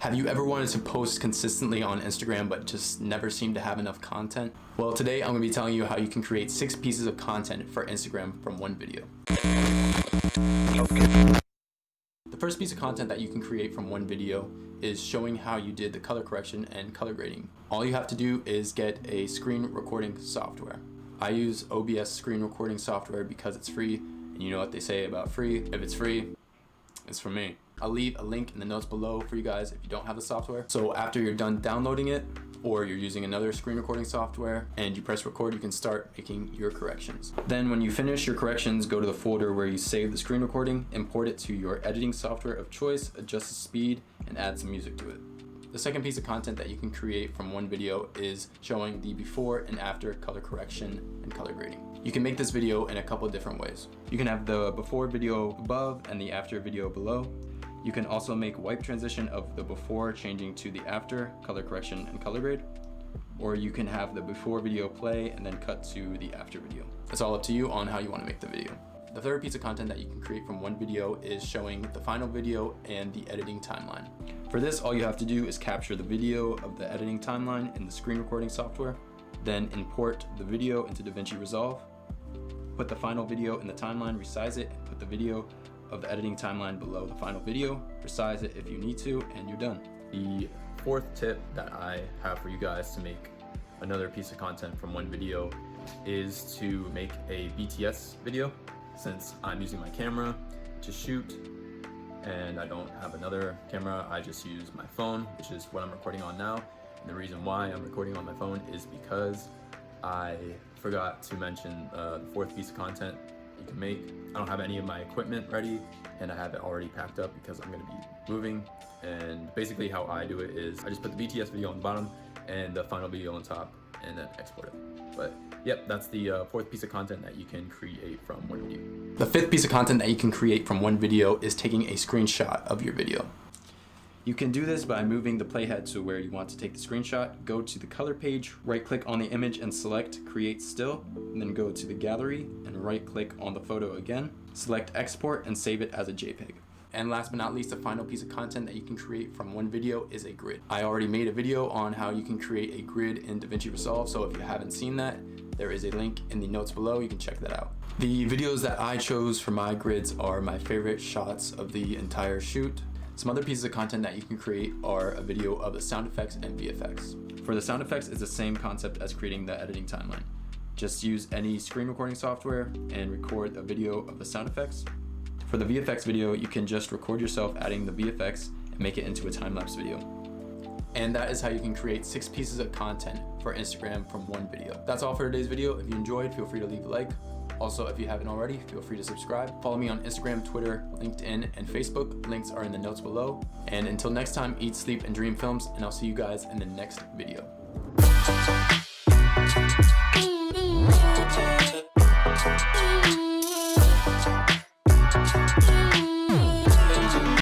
Have you ever wanted to post consistently on Instagram but just never seem to have enough content? Well, today I'm going to be telling you how you can create 6 pieces of content for Instagram from one video. The first piece of content that you can create from one video is showing how you did the color correction and color grading. All you have to do is get a screen recording software. I use OBS screen recording software because it's free, and you know what they say about free. If it's free, it's for me. I'll leave a link in the notes below for you guys if you don't have the software. So after you're done downloading it, or you're using another screen recording software and you press record, you can start making your corrections. Then when you finish your corrections, go to the folder where you save the screen recording, import it to your editing software of choice, adjust the speed, and add some music to it. The second piece of content that you can create from one video is showing the before and after color correction and color grading. You can make this video in a couple of different ways. You can have the before video above and the after video below. You can also make wipe transition of the before changing to the after color correction and color grade, or you can have the before video play and then cut to the after video. It's all up to you on how you want to make the video. The third piece of content that you can create from one video is showing the final video and the editing timeline. For this, all you have to do is capture the video of the editing timeline in the screen recording software, then import the video into DaVinci Resolve, put the final video in the timeline, resize it, and put the video of the editing timeline below the final video, resize it if you need to, and you're done. The fourth tip that I have for you guys to make another piece of content from one video is to make a BTS video. Since I'm using my camera to shoot and I don't have another camera, I just use my phone, which is what I'm recording on now. And the reason why I'm recording on my phone is because I forgot to mention the fourth piece of content you can make. I don't have any of my equipment ready and I have it already packed up because I'm going to be moving. And basically how I do it is I just put the BTS video on the bottom and the final video on top and then export it. But yep, that's the fourth piece of content that you can create from one video. The fifth piece of content that you can create from one video is taking a screenshot of your video. You can do this by moving the playhead to where you want to take the screenshot, go to the color page, right click on the image and select create still, and then go to the gallery and right click on the photo again, select export and save it as a JPEG. And last but not least, the final piece of content that you can create from one video is a grid. I already made a video on how you can create a grid in DaVinci Resolve, so if you haven't seen that, there is a link in the notes below, you can check that out. The videos that I chose for my grids are my favorite shots of the entire shoot. Some other pieces of content that you can create are a video of the sound effects and VFX. For the sound effects, it's the same concept as creating the editing timeline. Just use any screen recording software and record a video of the sound effects. For the VFX video, you can just record yourself adding the VFX and make it into a time-lapse video. And that is how you can create 6 pieces of content for Instagram from one video. That's all for today's video. If you enjoyed, feel free to leave a like. Also, if you haven't already, feel free to subscribe. Follow me on Instagram, Twitter, LinkedIn, and Facebook. Links are in the notes below. And until next time, eat, sleep, and dream films, and I'll see you guys in the next video.